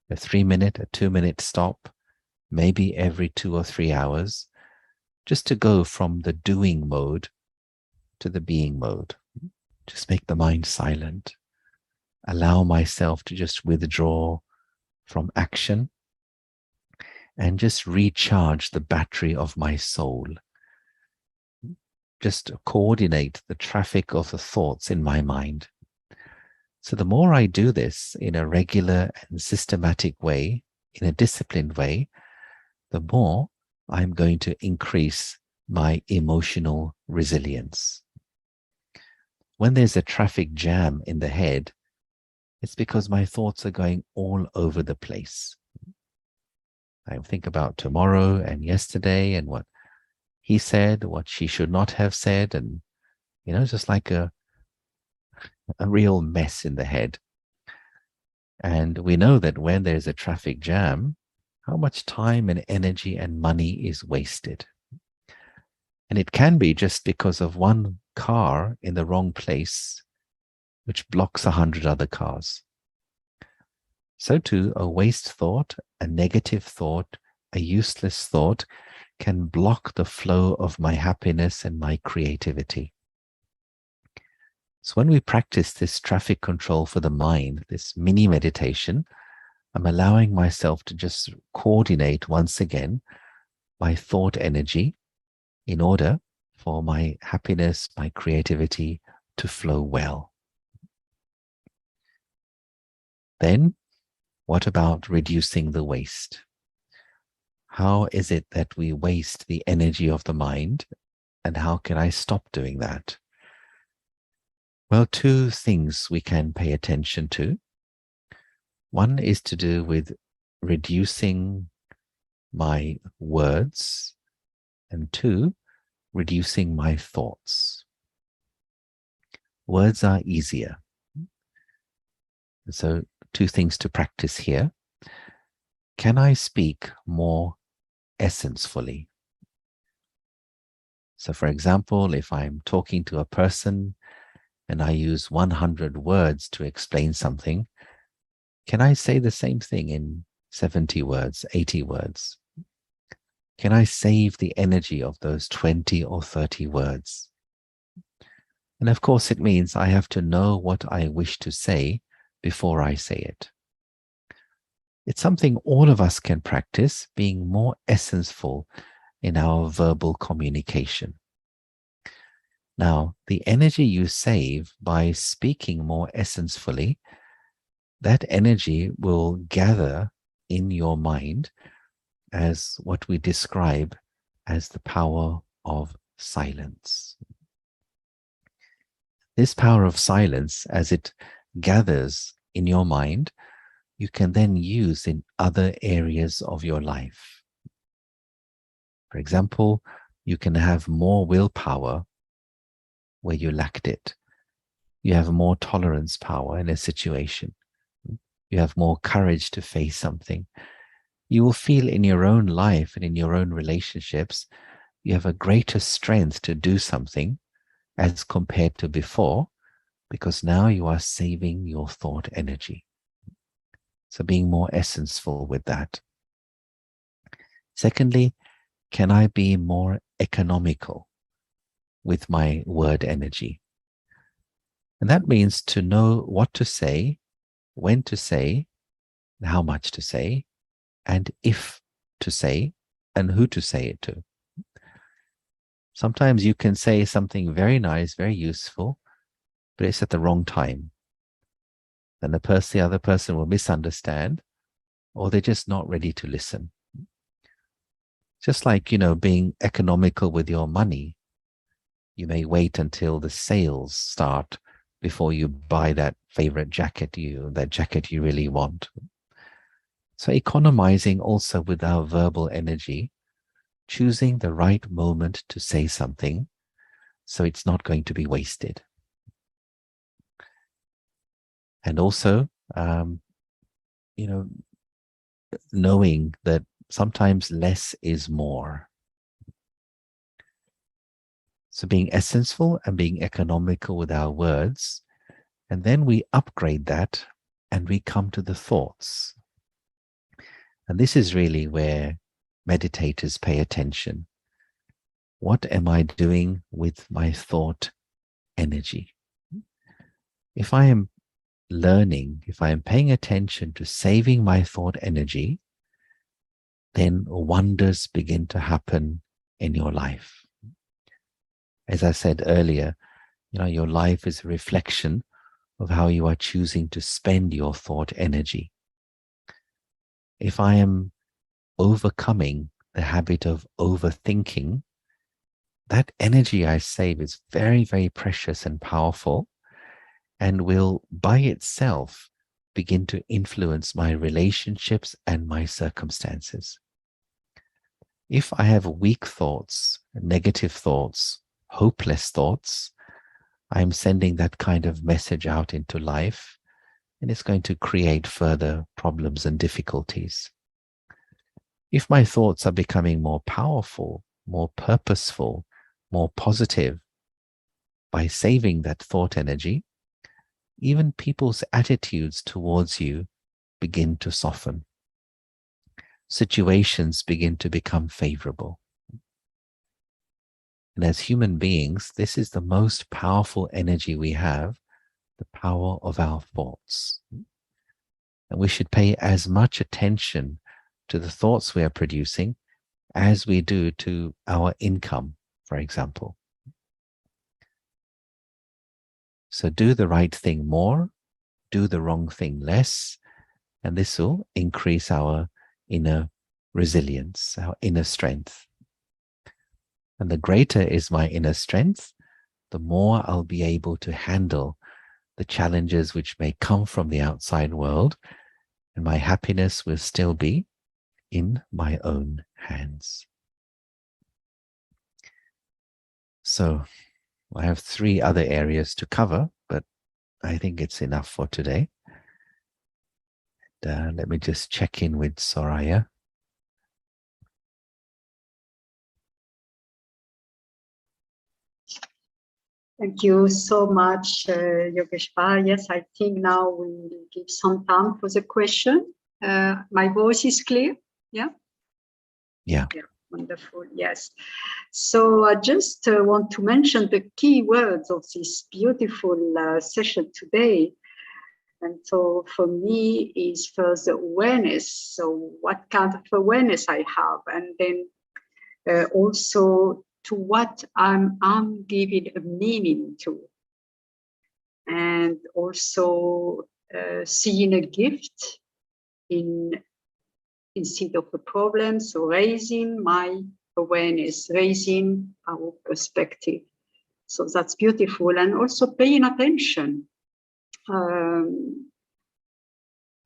A 3-minute, a 2-minute stop, maybe every 2 or 3 hours, just to go from the doing mode to the being mode. Just make the mind silent. Allow myself to just withdraw from action and just recharge the battery of my soul. Just coordinate the traffic of the thoughts in my mind. So the more I do this in a regular and systematic way, in a disciplined way, the more I'm going to increase my emotional resilience. When there's a traffic jam in the head, it's because my thoughts are going all over the place. I think about tomorrow and yesterday and what he said, what she should not have said, and just like a real mess in the head. And we know that when there's a traffic jam, how much time and energy and money is wasted. And it can be just because of one car in the wrong place, which blocks 100 other cars. So too, a waste thought, a negative thought, a useless thought can block the flow of my happiness and my creativity. So when we practice this traffic control for the mind, this mini meditation, I'm allowing myself to just coordinate once again my thought energy in order for my happiness, my creativity to flow well. Then, what about reducing the waste? How is it that we waste the energy of the mind, and how can I stop doing that? Well, 2 things we can pay attention to. One is to do with reducing my words, and 2, reducing my thoughts. Words are easier. And so 2 things to practice here. Can I speak more essence-fully? So for example, if I'm talking to a person and I use 100 words to explain something, can I say the same thing in 70 words, 80 words? Can I save the energy of those 20 or 30 words? And of course, it means I have to know what I wish to say before I say it. It's something all of us can practice, being more essenseful in our verbal communication. Now, the energy you save by speaking more essensefully, that energy will gather in your mind as what we describe as the power of silence. This power of silence, as it gathers in your mind, you can then use in other areas of your life. For example, you can have more willpower where you lacked it. You have more tolerance power in a situation. You have more courage to face something. You will feel in your own life and in your own relationships, you have a greater strength to do something as compared to before, because now you are saving your thought energy. So being more essenseful with that. Secondly, can I be more economical with my word energy? And that means to know what to say, when to say, how much to say, and if to say, and who to say it to. Sometimes you can say something very nice, very useful, but it's at the wrong time. Then the other person will misunderstand, or they're just not ready to listen. Just like, being economical with your money. You may wait until the sales start before you buy that favorite jacket you really want. So economizing also with our verbal energy, choosing the right moment to say something so it's not going to be wasted. And also, knowing that sometimes less is more. So being essential and being economical with our words, and then we upgrade that and we come to the thoughts. And this is really where meditators pay attention. What am I doing with my thought energy? If I am learning, if I am paying attention to saving my thought energy, then wonders begin to happen in your life. As I said earlier, your life is a reflection of how you are choosing to spend your thought energy. If I am overcoming the habit of overthinking, that energy I save is very, very precious and powerful, and will by itself begin to influence my relationships and my circumstances. If I have weak thoughts, negative thoughts, hopeless thoughts, I'm sending that kind of message out into life, and it's going to create further problems and difficulties. If my thoughts are becoming more powerful, more purposeful, more positive, by saving that thought energy, even people's attitudes towards you begin to soften. Situations begin to become favorable. And as human beings, this is the most powerful energy we have, the power of our thoughts. And we should pay as much attention to the thoughts we are producing as we do to our income, for example. So do the right thing more, do the wrong thing less, and this will increase our inner resilience, our inner strength. And the greater is my inner strength, the more I'll be able to handle the challenges which may come from the outside world, and my happiness will still be in my own hands. So I have 3 other areas to cover, but I think it's enough for today. Let me just check in with Soraya. Thank you so much, Yogesh. Yes, I think now we'll give some time for the question. My voice is clear? Yeah? Yeah. Wonderful, yes. So I just want to mention the key words of this beautiful session today. And so for me is first awareness. So what kind of awareness I have, and then also to what I'm giving a meaning to, and also seeing a gift instead of a problem. So raising my awareness, raising our perspective. So that's beautiful, and also paying attention.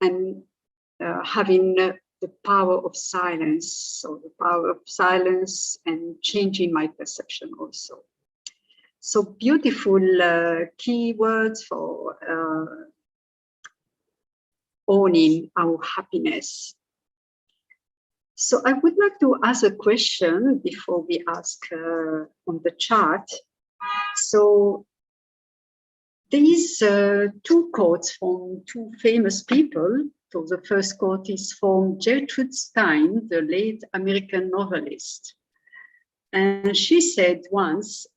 And having the power of silence, so the power of silence and changing my perception also. So beautiful keywords for owning our happiness. So I would like to ask a question before we ask on the chat. So these 2 quotes from 2 famous people. So the first quote is from Gertrude Stein, the late American novelist. And she said once,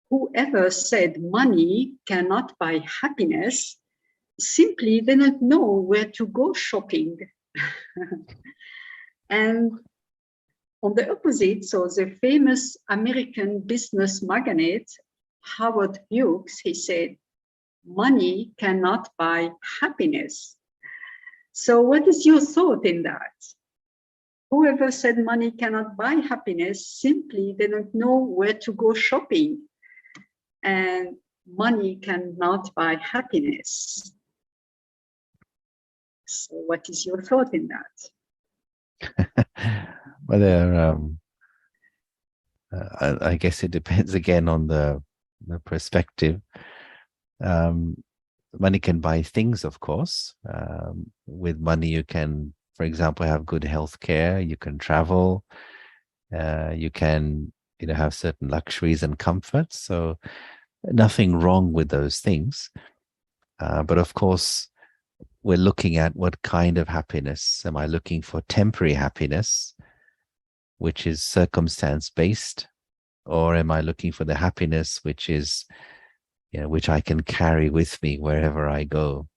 whoever said money cannot buy happiness simply didn't know where to go shopping. And on the opposite, so the famous American business magnate, Howard Hughes, he said, money cannot buy happiness. So what is your thought in that? Whoever said money cannot buy happiness simply didn't know where to go shopping. And money cannot buy happiness. So what is your thought in that? Well, there, I guess it depends again on the perspective. Money can buy things, of course. With money, you can, for example, have good health care. You can travel. You can, have certain luxuries and comforts. So nothing wrong with those things. But of course, we're looking at what kind of happiness. Am I looking for temporary happiness, which is circumstance-based? Or am I looking for the happiness which is, which I can carry with me wherever I go?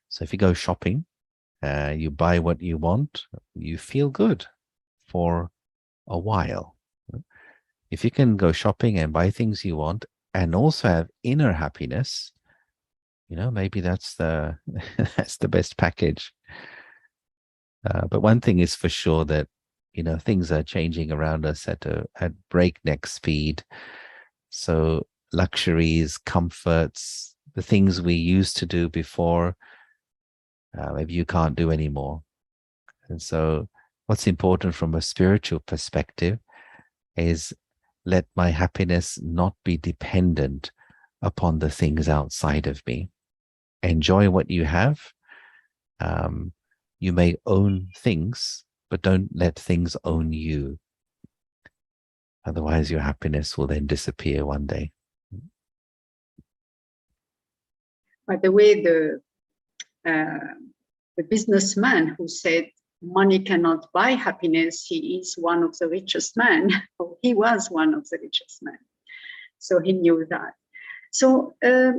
So if you go shopping, you buy what you want, you feel good for a while. If you can go shopping and buy things you want and also have inner happiness, maybe that's the that's the best package. But one thing is for sure that things are changing around us at breakneck speed. So luxuries, comforts, the things we used to do before, maybe you can't do anymore. And so what's important from a spiritual perspective is let my happiness not be dependent upon the things outside of me. Enjoy what you have. You may own things, but don't let things own you. Otherwise, your happiness will then disappear one day. By the way, the businessman who said money cannot buy happiness, he is one of the richest men, or he was one of the richest men. So he knew that. So there's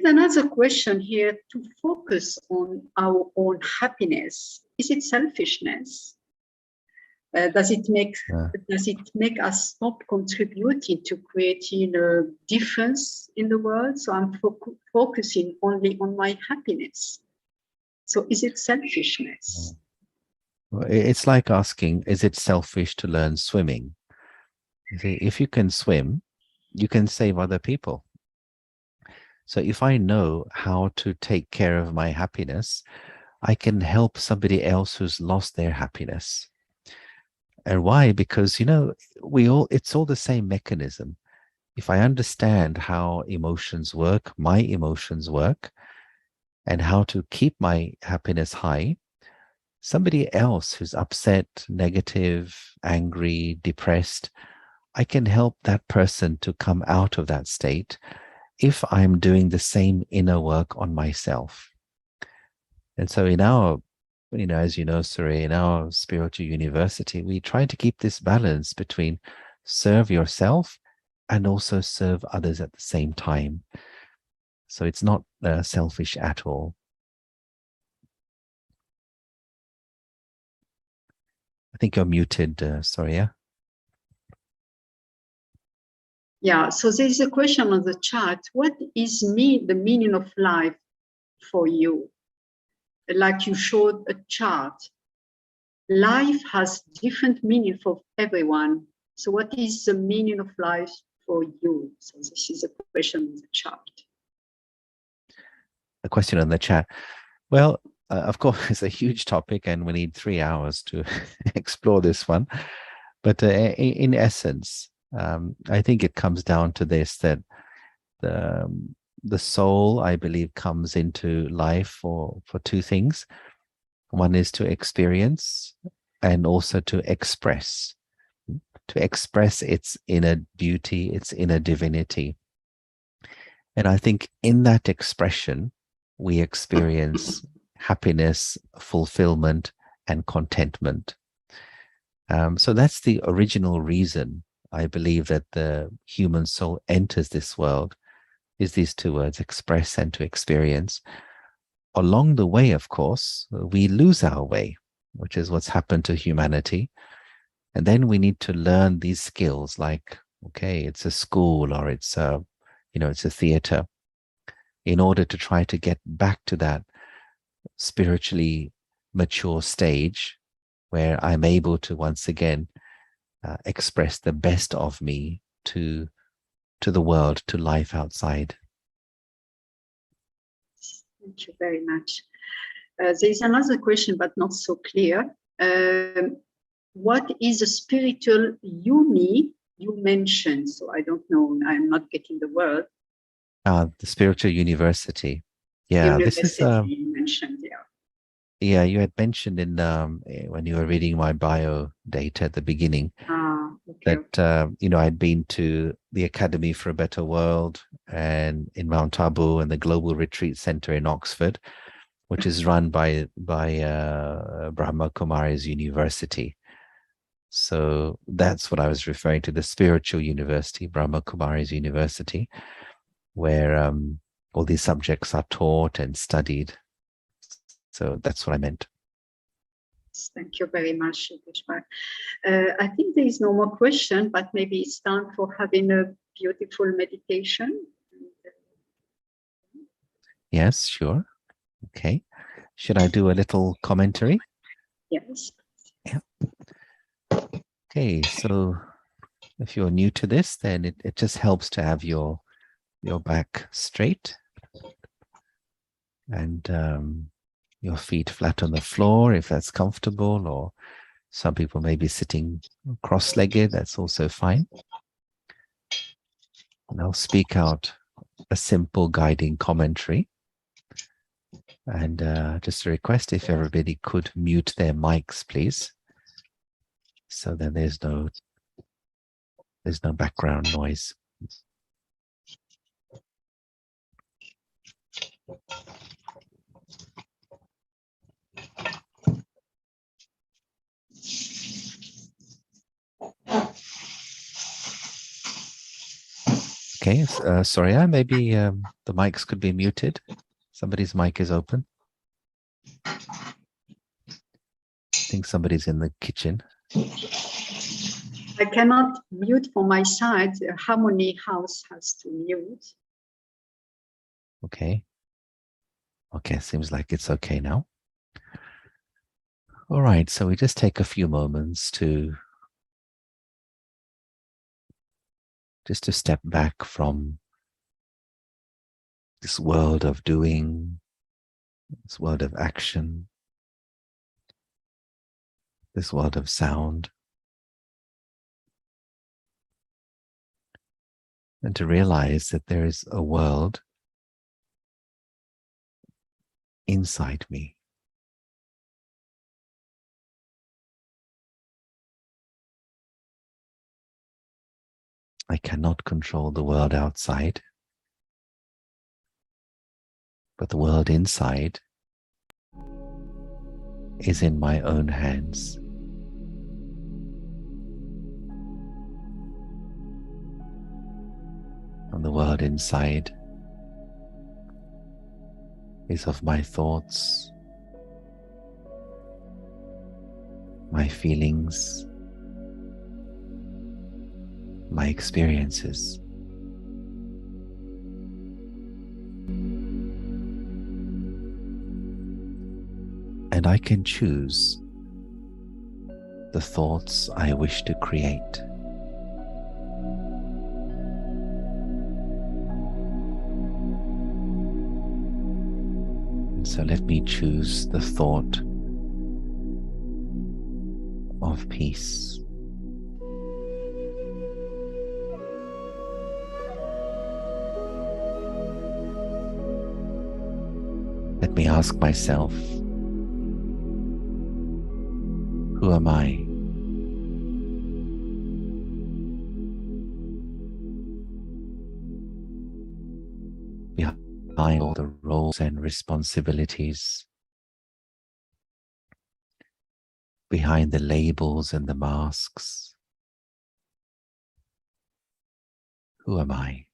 another question here: to focus on our own happiness, is it selfishness? Does it make us stop contributing to creating a difference in the world? So I'm focusing only on my happiness. So is it selfishness? It's like asking, is it selfish to learn swimming? You see, if you can swim, you can save other people. So if I know how to take care of my happiness, I can help somebody else who's lost their happiness. And why? Because, it's all the same mechanism. If I understand how emotions work, my emotions work, and how to keep my happiness high, somebody else who's upset, negative, angry, depressed, I can help that person to come out of that state if I'm doing the same inner work on myself. And so in our, as you know, Surya, in our spiritual university, we try to keep this balance between serve yourself and also serve others at the same time. So it's not selfish at all. I think you're muted, Surya. Yeah, so there's a question on the chat. What is the meaning of life for you? Like you showed a chart. Life has different meaning for everyone. So what is the meaning of life for you? So this is a question in the chat. A question on the chat. Well, of course, it's a huge topic and we need 3 hours to explore this one. But in essence, I think it comes down to this, that the soul, I believe, comes into life for two things. One is to experience and also to express its inner beauty, its inner divinity. And I think in that expression, we experience happiness, fulfillment, and contentment. So that's the original reason I believe that the human soul enters this world, is these two words, express and to experience. Along the way, of course, we lose our way, which is what's happened to humanity. And then we need to learn these skills like, okay, it's a school or it's a, it's a theater, in order to try to get back to that spiritually mature stage where I'm able to once again express the best of me to to the world, to life outside. Thank you very much. There is another question, but not so clear. What is a spiritual uni you mentioned? So I don't know. I'm not getting the word. The spiritual university. Yeah, this is you mentioned. Yeah, you had mentioned in when you were reading my bio data at the beginning okay. that I'd been to the Academy for a Better World and in Mount Abu and the Global Retreat Center in Oxford, which is run by Brahma Kumari's university. So that's what I was referring to, the spiritual university, Brahma Kumari's university, where all these subjects are taught and studied. So that's what I meant. Thank you very much, Yogesh. I think there is no more question, but maybe it's time for having a beautiful meditation. Yes, sure. Okay. Should I do a little commentary? Yes. Yeah. Okay, so if you're new to this, then it just helps to have your back straight and your feet flat on the floor if that's comfortable, or some people may be sitting cross-legged, that's also fine. And I'll speak out a simple guiding commentary. And just a request, if everybody could mute their mics, please. So then there's no background noise. Okay, sorry, maybe the mics could be muted. Somebody's mic is open. I think somebody's in the kitchen. I cannot mute from my side. The Harmony House has to mute. Okay. Okay, seems like it's okay now. All right, so we just take a few moments to step back from this world of doing, this world of action, this world of sound, and to realize that there is a world inside me. I cannot control the world outside, but the world inside is in my own hands. And the world inside is of my thoughts, my feelings, my experiences. And I can choose the thoughts I wish to create. And so let me choose the thought of peace. Let me ask myself, who am I? Behind all the roles and responsibilities, behind the labels and the masks, who am I?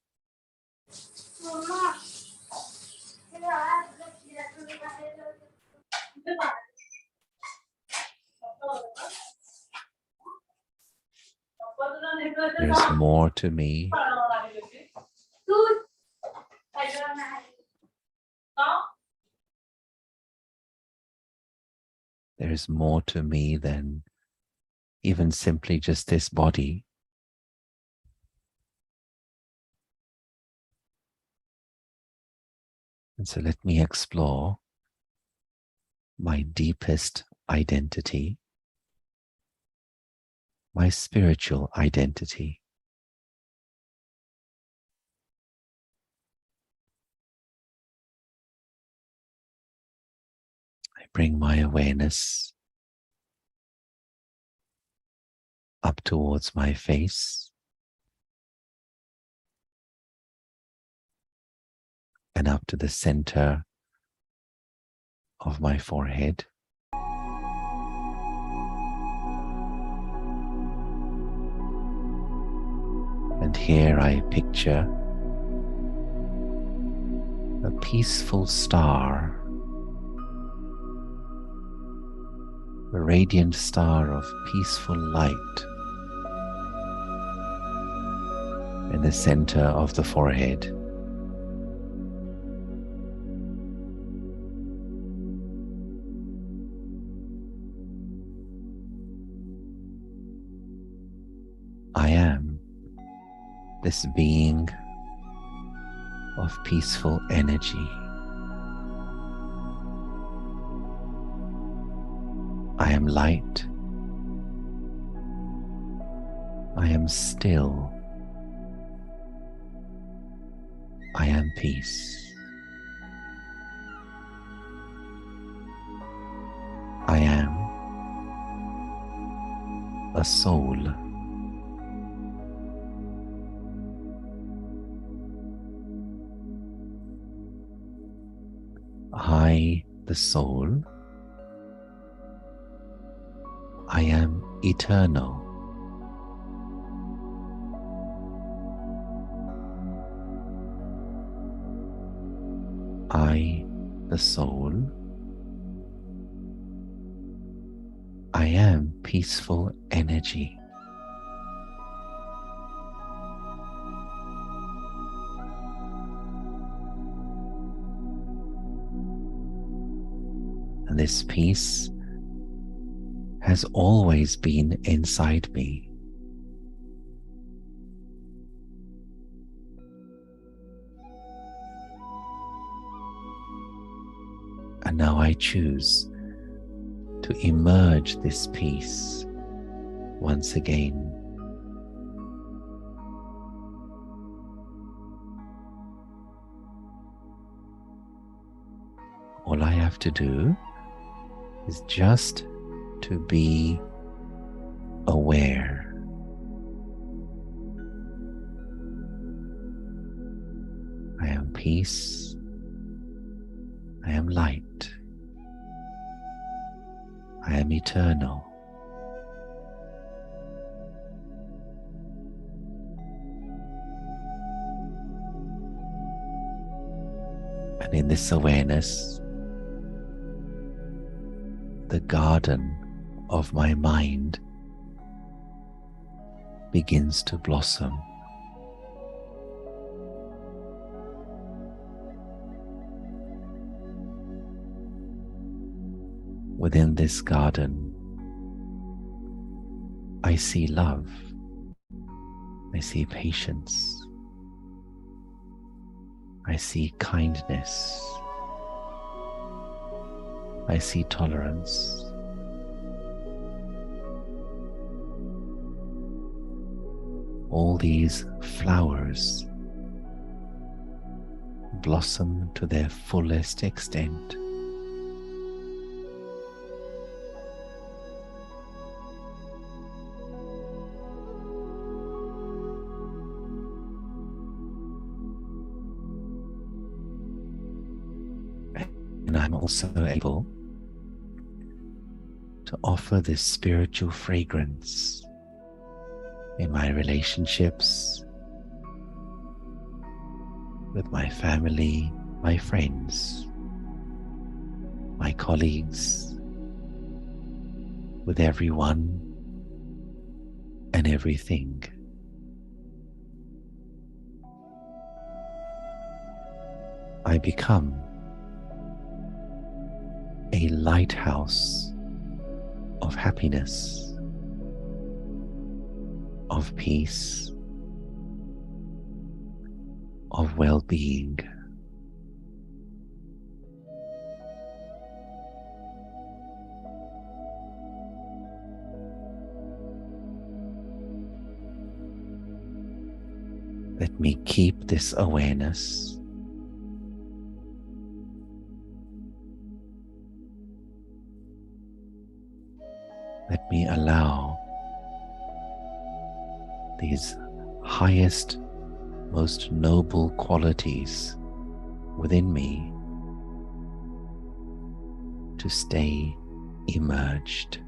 There's more to me than even simply just this body. And so let me explore my deepest identity, my spiritual identity. I bring my awareness up towards my face and up to the center of my forehead. And here I picture a peaceful star, a radiant star of peaceful light in the center of the forehead. I am this being of peaceful energy. I am light. I am still. I am peace. I am a soul. I, the soul, I am eternal. I, the soul, I am peaceful energy. And this peace has always been inside me. And now I choose to emerge this peace once again. All I have to do is just to be aware. I am peace. I am light. I am eternal. And in this awareness, the garden of my mind begins to blossom. Within this garden, I see love, I see patience, I see kindness, I see tolerance. All these flowers blossom to their fullest extent. And I'm also able to offer this spiritual fragrance in my relationships with my family, my friends, my colleagues, with everyone and everything. I become a lighthouse of happiness, of peace, of well-being. Let me keep this awareness. Let me allow these highest, most noble qualities within me to stay emerged.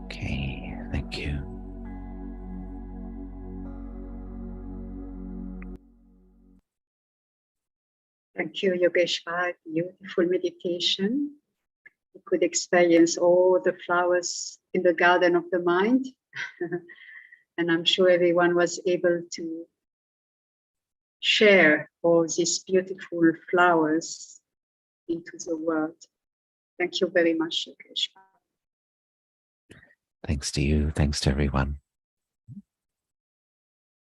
Okay, thank you. Thank you, Yogesh, for a beautiful meditation. You could experience all the flowers in the garden of the mind. And I'm sure everyone was able to share all these beautiful flowers into the world. Thank you very much, Yogesh. Thanks to you. Thanks to everyone.